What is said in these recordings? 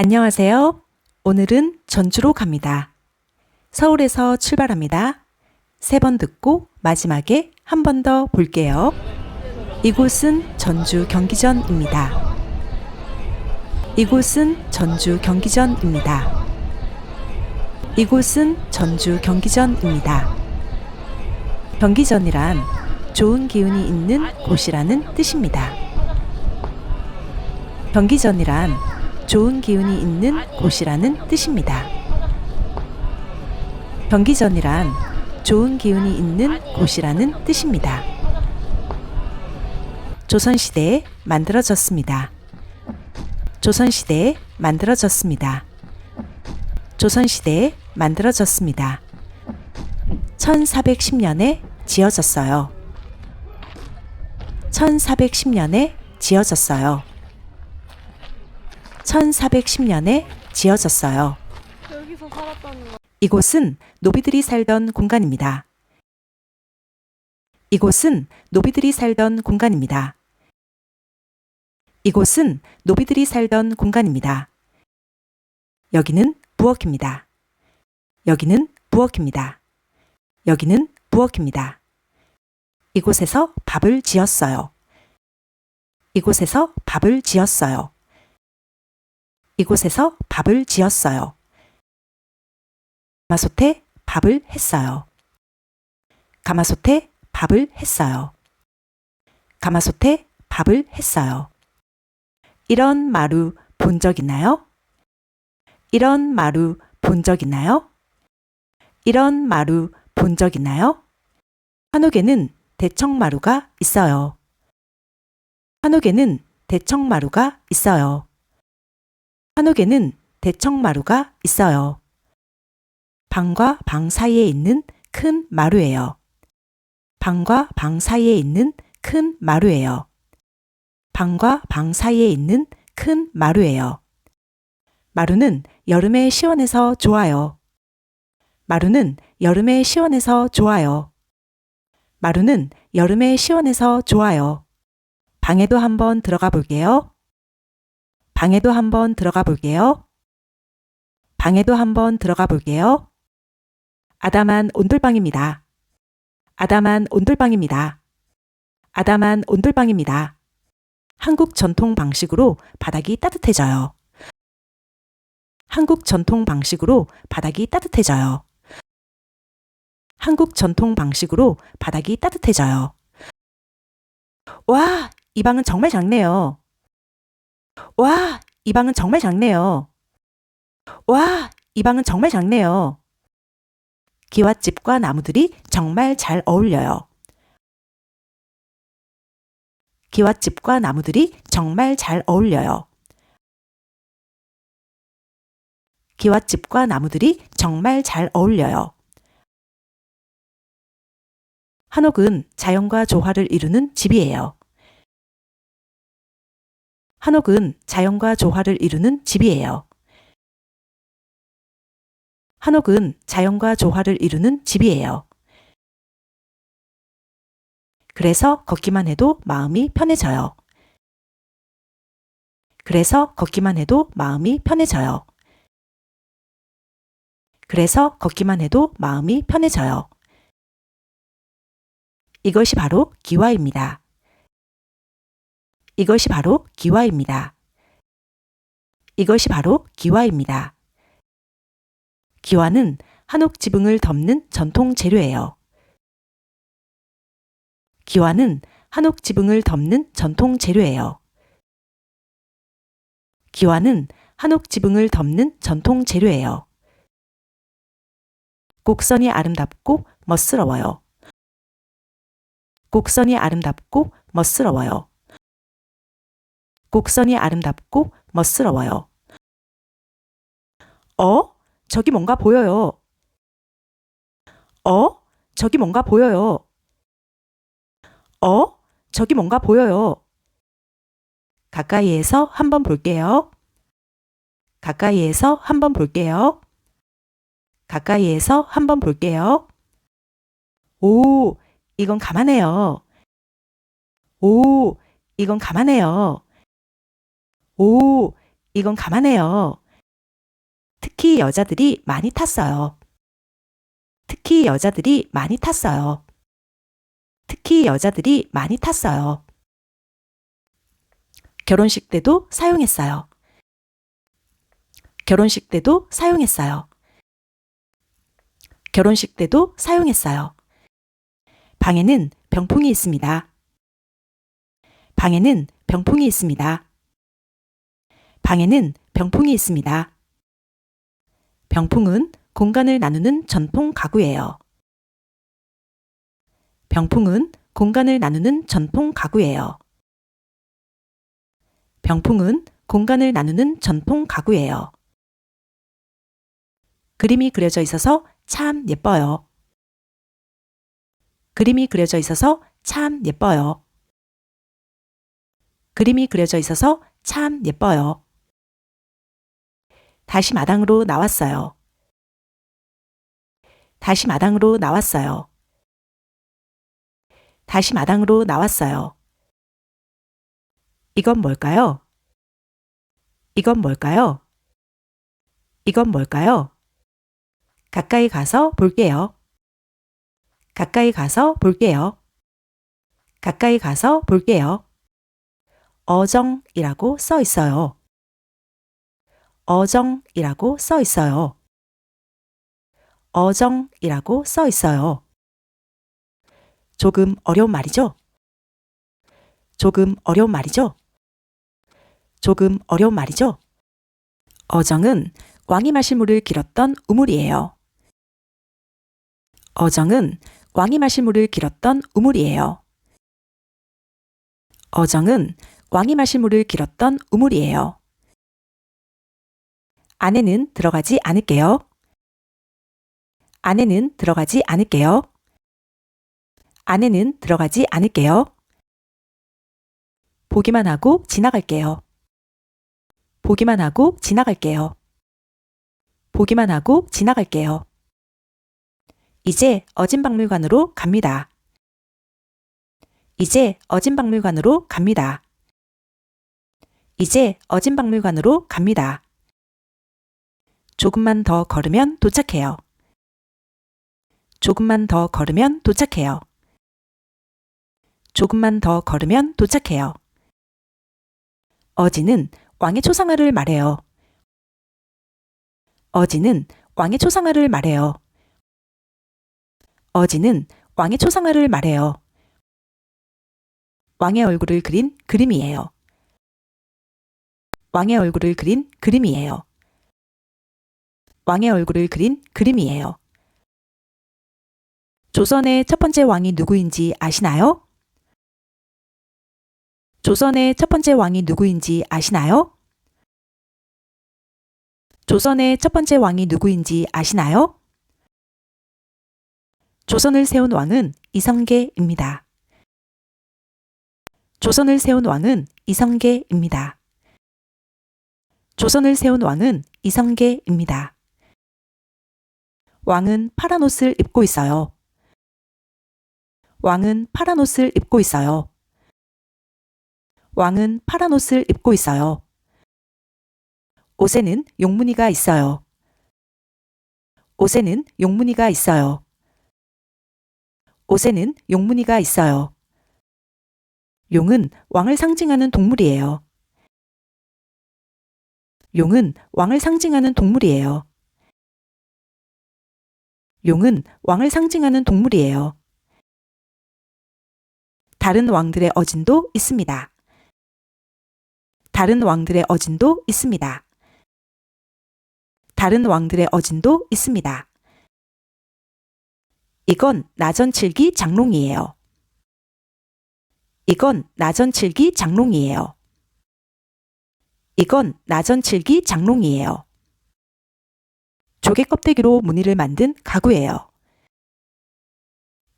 안녕하세요. 오늘은 전주로 갑니다. 서울에서 출발합니다. 3번 듣고 마지막에 한 번 더 볼게요. 이곳은 전주 경기전입니다. 이곳은 전주 경기전입니다. 이곳은 전주 경기전입니다. 경기전이란 좋은 기운이 있는 곳이라는 뜻입니다. 경기전이란 좋은 기운이 있는 곳이라는 뜻입니다. 경기전이란 좋은 기운이 있는 곳이라는 뜻입니다. 조선시대에 만들어졌습니다. 조선시대에 만들어졌습니다. 조선시대에 만들어졌습니다. 1410년에 지어졌어요. 1410년에 지어졌어요. 1410년에 지어졌어요. 여기서 살았다는 거. 이곳은 노비들이 살던 공간입니다. 이곳은 노비들이 살던 공간입니다. 이곳은 노비들이 살던 공간입니다. 여기는 부엌입니다. 여기는 부엌입니다. 여기는 부엌입니다. 이곳에서 밥을 지었어요. 이곳에서 밥을 지었어요. 이곳에서 밥을 지었어요. 가마솥에 밥을 했어요. 가마솥에 밥을 했어요. 가마솥에 밥을 했어요. 이런 마루 본 적 있나요? 이런 마루 본 적 있나요? 이런 마루 본 적 있나요? 한옥에는 대청마루가 있어요. 한옥에는 대청마루가 있어요. 한옥에는 대청마루가 있어요. 방과 방 사이에 있는 큰 마루예요. 방과 방 사이에 있는 큰 마루예요. 방과 방 사이에 있는 큰 마루예요. 마루는 여름에 시원해서 좋아요. 마루는 여름에 시원해서 좋아요. 마루는 여름에 시원해서 좋아요. 방에도 한번 들어가 볼게요. 방에도 한번 들어가 볼게요. 방에도 한번 들어가 볼게요. 아담한 온돌방입니다. 아담한 온돌방입니다. 아담한 온돌방입니다. 한국 전통 방식으로 바닥이 따뜻해져요. 한국 전통 방식으로 바닥이 따뜻해져요. 한국 전통 방식으로 바닥이 따뜻해져요. 와, 이 방은 정말 작네요. 와, 이 방은 정말 작네요. 와, 이 방은 정말 작네요. 기와집과 나무들이 정말 잘 어울려요. 기와집과 나무들이 정말 잘 어울려요. 기와집과 나무들이 정말 잘 어울려요. 한옥은 자연과 조화를 이루는 집이에요. 한옥은 자연과 조화를 이루는 집이에요. 한옥은 자연과 조화를 이루는 집이에요. 그래서 걷기만 해도 마음이 편해져요. 그래서 걷기만 해도 마음이 편해져요. 그래서 걷기만 해도 마음이 편해져요. 이것이 바로 기와입니다. 이것이 바로 기와입니다. 이것이 바로 기와입니다. 기와는 한옥 지붕을 덮는 전통 재료예요. 기와는 한옥 지붕을 덮는 전통 재료예요. 기와는 한옥 지붕을 덮는 전통 재료예요. 곡선이 아름답고 멋스러워요. 곡선이 아름답고 멋스러워요. 곡선이 아름답고 멋스러워요. 저기 뭔가 보여요. 저기 뭔가 보여요. 저기 뭔가 보여요. 가까이에서 한번 볼게요. 가까이에서 한번 볼게요. 가까이에서 한번 볼게요. 오, 이건 가만해요. 오, 이건 가만해요. 오, 이건 가만해요. 특히 여자들이 많이 탔어요. 특히 여자들이 많이 탔어요. 특히 여자들이 많이 탔어요. 결혼식 때도 사용했어요. 결혼식 때도 사용했어요. 결혼식 때도 사용했어요. 방에는 병풍이 있습니다. 방에는 병풍이 있습니다. 방에는 병풍이 있습니다. 병풍은 공간을 나누는 전통 가구예요. 병풍은 공간을 나누는 전통 가구예요. 병풍은 공간을 나누는 전통 가구예요. 그림이 그려져 있어서 참 예뻐요. 그림이 그려져 있어서 참 예뻐요. 그림이 그려져 있어서 참 예뻐요. 다시 마당으로 나왔어요. 다시 마당으로 나왔어요. 다시 마당으로 나왔어요. 이건 뭘까요? 이건 뭘까요? 이건 뭘까요? 가까이 가서 볼게요. 가까이 가서 볼게요. 가까이 가서 볼게요. 어정이라고 써 있어요. 어정이라고 써 있어요. 어정이라고 써 있어요. 조금 어려운 말이죠? 조금 어려운 말이죠? 조금 어려운 말이죠? 어정은 왕이 마실 물을 길었던 우물이에요. 어정은 왕이 마실 물을 길었던 우물이에요. 어정은 왕이 마실 물을 길었던 우물이에요. 안에는 들어가지 않을게요. 안에는 들어가지 않을게요. 안에는 들어가지 않을게요. 보기만 하고 지나갈게요. 보기만 하고 지나갈게요. 보기만 하고 지나갈게요. 이제 어진박물관으로 갑니다. 이제 어진박물관으로 갑니다. 이제 어진박물관으로 갑니다. 조금만 더 걸으면 도착해요. 조금만 더 걸으면 도착해요. 조금만 더 걸으면 도착해요. 어진은 왕의 초상화를 말해요. 어진은 왕의 초상화를 말해요. 어진은 왕의 초상화를 말해요. 왕의 얼굴을 그린 그림이에요. 왕의 얼굴을 그린 그림이에요. 왕의 얼굴을 그린 그림이에요. 조선의 첫 번째 왕이 누구인지 아시나요? 조선의 첫 번째 왕이 누구인지 아시나요? 조선의 첫 번째 왕이 누구인지 아시나요? 조선을 세운 왕은 이성계입니다. 조선을 세운 왕은 이성계입니다. 조선을 세운 왕은 이성계입니다. 왕은 파란 옷을 입고 있어요. 왕은 파란 옷을 입고 있어요. 왕은 파란 옷을 입고 있어요. 옷에는 용무늬가 있어요. 옷에는 용무늬가 있어요. 옷에는 용무늬가 있어요. 용은 왕을 상징하는 동물이에요. 용은 왕을 상징하는 동물이에요. 용은 왕을 상징하는 동물이에요. 다른 왕들의 어진도 있습니다. 다른 왕들의 어진도 있습니다. 다른 왕들의 어진도 있습니다. 이건 나전칠기 장롱이에요. 이건 나전칠기 장롱이에요. 이건 나전칠기 장롱이에요. 조개 껍데기로 무늬를 만든 가구예요.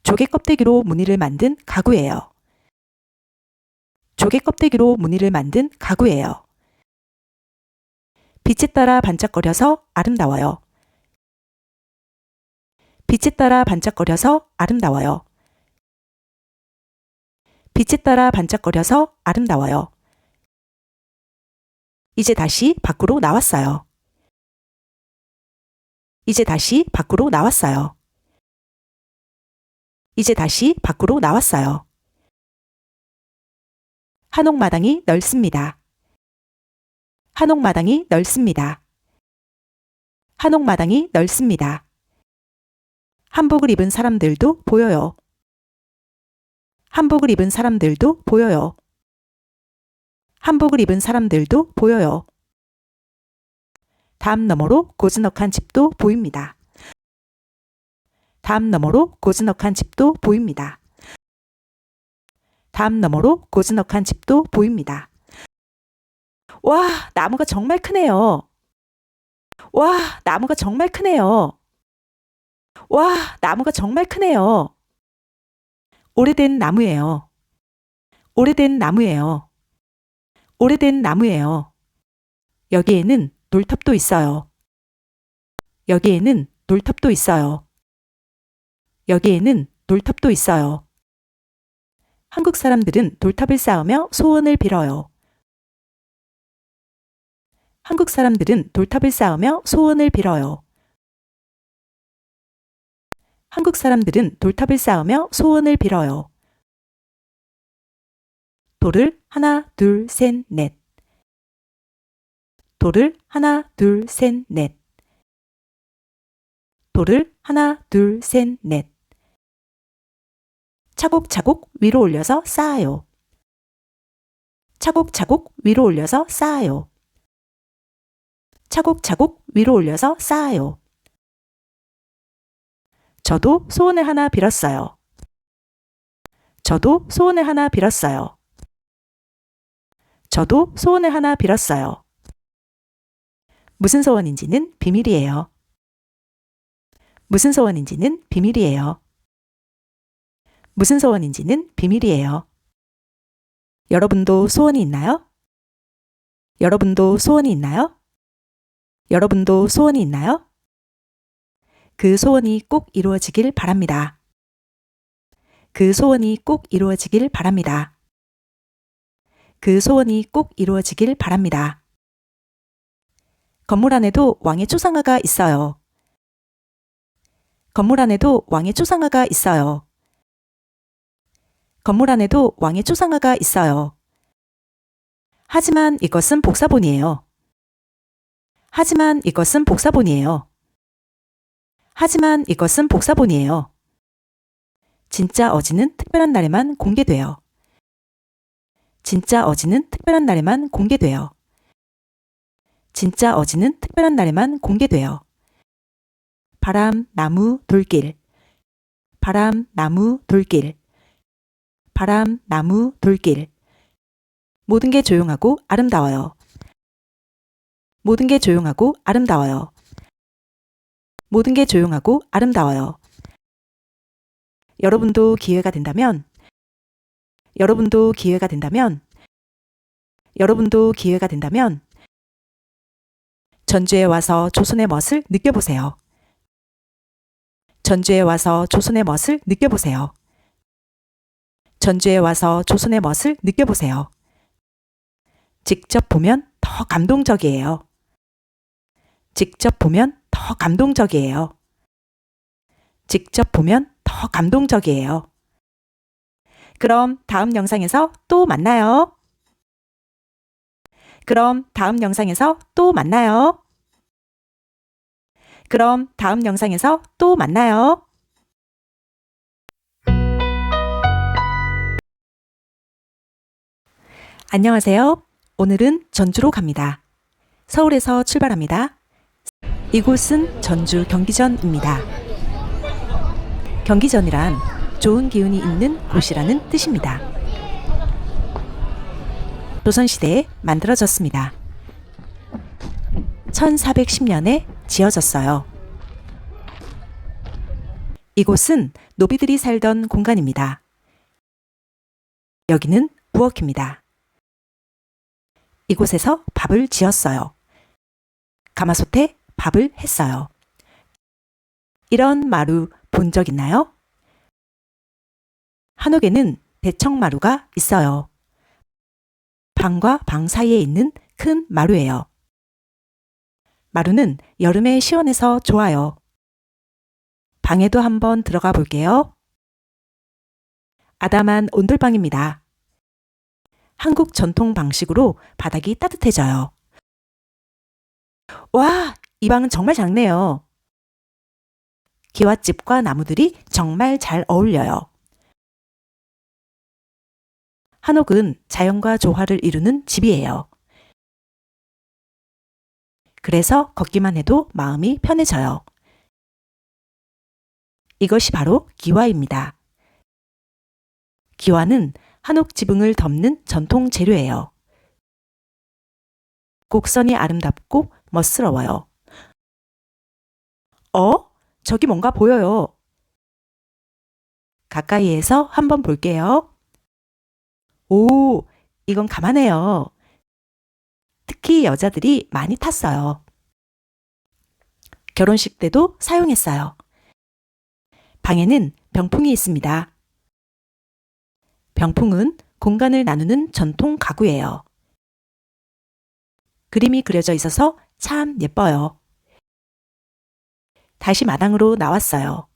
조개 껍데기로 무늬를 만든 가구예요. 조개 껍데기로 무늬를 만든 가구예요. 빛에 따라 반짝거려서 아름다워요. 빛에 따라 반짝거려서 아름다워요. 빛에 따라 반짝거려서 아름다워요. 이제 다시 밖으로 나왔어요. 이제 다시 밖으로 나왔어요. 이제 다시 밖으로 나왔어요. 한옥마당이 넓습니다. 한옥마당이 넓습니다. 한옥마당이 넓습니다. 한복을 입은 사람들도 보여요. 한복을 입은 사람들도 보여요. 한복을 입은 사람들도 보여요. 담 너머로 고즈넉한 집도 보입니다. 담 너머로 고즈넉한 집도 보입니다. 담 너머로 고즈넉한 집도 보입니다. 와, 나무가 정말 크네요. 와, 나무가 정말 크네요. 와, 나무가 정말 크네요. 오래된 나무예요. 오래된 나무예요. 오래된 나무예요. 여기에는 놀탑도 있어요. 여기에는 놀탑도 있어요. 여기에는 놀탑도 있어요. 한국 사람들은 돌탑을 쌓으며 소원을 빌어요. 한국 사람들은 돌탑을 쌓으며 소원을 빌어요. 한국 사람들은 돌탑을 쌓으며 소원을 빌어요. 돌을 하나, 둘, 셋, 넷. 돌을 하나, 둘, 셋, 넷. 돌을 하나, 둘, 셋, 넷. 차곡차곡 위로 올려서 쌓아요. 차곡차곡 위로 올려서 쌓아요. 차곡차곡 위로 올려서 쌓아요. 저도 소원을 하나 빌었어요. 저도 소원을 하나 빌었어요. 저도 소원을 하나 빌었어요. 무슨 소원인지는 비밀이에요. 무슨 소원인지는 비밀이에요. 무슨 소원인지는 비밀이에요. 여러분도 소원이 있나요? 여러분도 소원이 있나요? 여러분도 소원이 있나요? 그 소원이 꼭 이루어지길 바랍니다. 그 소원이 꼭 이루어지길 바랍니다. 그 소원이 꼭 이루어지길 바랍니다. 건물 안에도 왕의 초상화가 있어요. 건물 안에도 왕의 초상화가 있어요. 건물 안에도 왕의 초상화가 있어요. 하지만 이것은 복사본이에요. 하지만 이것은 복사본이에요. 하지만 이것은 복사본이에요. 진짜 어지는 특별한 날에만 공개돼요. 진짜 어지는 특별한 날에만 공개돼요. 진짜 어지는 특별한 날에만 공개돼요. 바람, 나무, 돌길. 바람, 나무, 돌길. 바람, 나무, 돌길. 모든 게 조용하고 아름다워요. 모든 게 조용하고 아름다워요. 모든 게 조용하고 아름다워요. 여러분도 기회가 된다면, 여러분도 기회가 된다면, 여러분도 기회가 된다면, 전주에 와서 조선의 멋을 느껴보세요. 전주에 와서 조선의 멋을 느껴보세요. 전주에 와서 조선의 멋을 느껴보세요. 직접 보면 더 감동적이에요. 직접 보면 더 감동적이에요. 직접 보면 더 감동적이에요. 그럼 다음 영상에서 또 만나요. 그럼 다음 영상에서 또 만나요. 그럼 다음 영상에서 또 만나요. 안녕하세요. 오늘은 전주로 갑니다. 서울에서 출발합니다. 이곳은 전주 경기전입니다. 경기전이란 좋은 기운이 있는 곳이라는 뜻입니다. 조선시대에 만들어졌습니다. 1410년에 지어졌어요. 이곳은 노비들이 살던 공간입니다. 여기는 부엌입니다. 이곳에서 밥을 지었어요. 가마솥에 밥을 했어요. 이런 마루 본 적 있나요? 한옥에는 대청마루가 있어요. 방과 방 사이에 있는 큰 마루예요. 마루는 여름에 시원해서 좋아요. 방에도 한번 들어가 볼게요. 아담한 온돌방입니다. 한국 전통 방식으로 바닥이 따뜻해져요. 와, 이 방은 정말 작네요. 기와집과 나무들이 정말 잘 어울려요. 한옥은 자연과 조화를 이루는 집이에요. 그래서 걷기만 해도 마음이 편해져요. 이것이 바로 기와입니다. 기와는 한옥 지붕을 덮는 전통 재료예요. 곡선이 아름답고 멋스러워요. 저기 뭔가 보여요. 가까이에서 한번 볼게요. 오, 이건 가만해요. 특히 여자들이 많이 탔어요. 결혼식 때도 사용했어요. 방에는 병풍이 있습니다. 병풍은 공간을 나누는 전통 가구예요. 그림이 그려져 있어서 참 예뻐요. 다시 마당으로 나왔어요.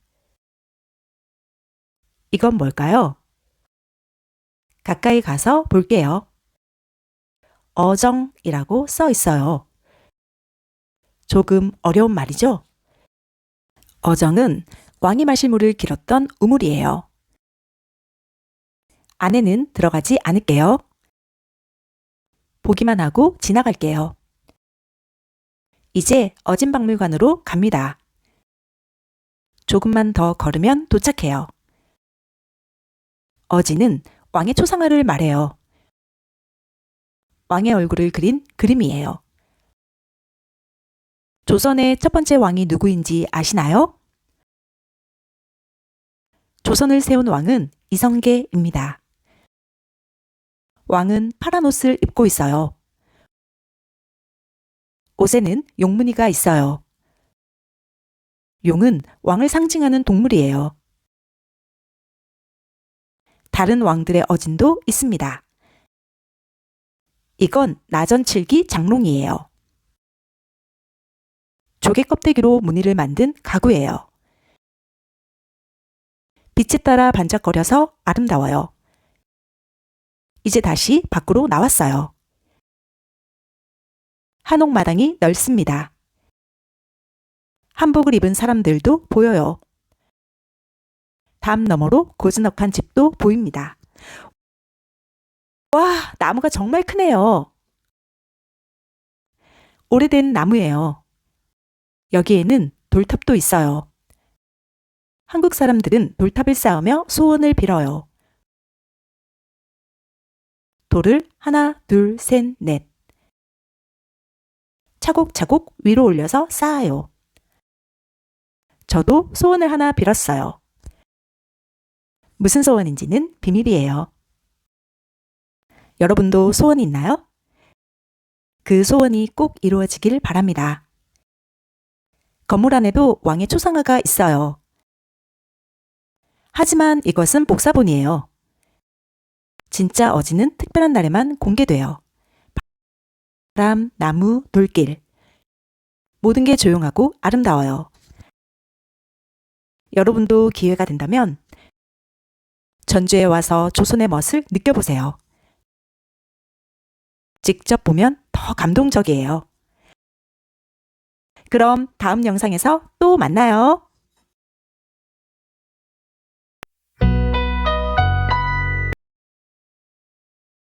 이건 뭘까요? 가까이 가서 볼게요. 어정이라고 써 있어요. 조금 어려운 말이죠? 어정은 왕이 마실 물을 길었던 우물이에요. 안에는 들어가지 않을게요. 보기만 하고 지나갈게요. 이제 어진박물관으로 갑니다. 조금만 더 걸으면 도착해요. 어진은 왕의 초상화를 말해요. 왕의 얼굴을 그린 그림이에요. 조선의 첫 번째 왕이 누구인지 아시나요? 조선을 세운 왕은 이성계입니다. 왕은 파란 옷을 입고 있어요. 옷에는 용무늬가 있어요. 용은 왕을 상징하는 동물이에요. 다른 왕들의 어진도 있습니다. 이건 나전칠기 장롱이에요. 조개 껍데기로 무늬를 만든 가구예요. 빛에 따라 반짝거려서 아름다워요. 이제 다시 밖으로 나왔어요. 한옥 마당이 넓습니다. 한복을 입은 사람들도 보여요. 담 너머로 고즈넉한 집도 보입니다. 와, 나무가 정말 크네요. 오래된 나무예요. 여기에는 돌탑도 있어요. 한국 사람들은 돌탑을 쌓으며 소원을 빌어요. 돌을 하나, 둘, 셋, 넷. 차곡차곡 위로 올려서 쌓아요. 저도 소원을 하나 빌었어요. 무슨 소원인지는 비밀이에요. 여러분도 소원이 있나요? 그 소원이 꼭 이루어지길 바랍니다. 건물 안에도 왕의 초상화가 있어요. 하지만 이것은 복사본이에요. 진짜 어진은 특별한 날에만 공개돼요. 바람, 나무, 돌길. 모든 게 조용하고 아름다워요. 여러분도 기회가 된다면 전주에 와서 조선의 멋을 느껴보세요. 직접 보면 더 감동적이에요. 그럼 다음 영상에서 또 만나요.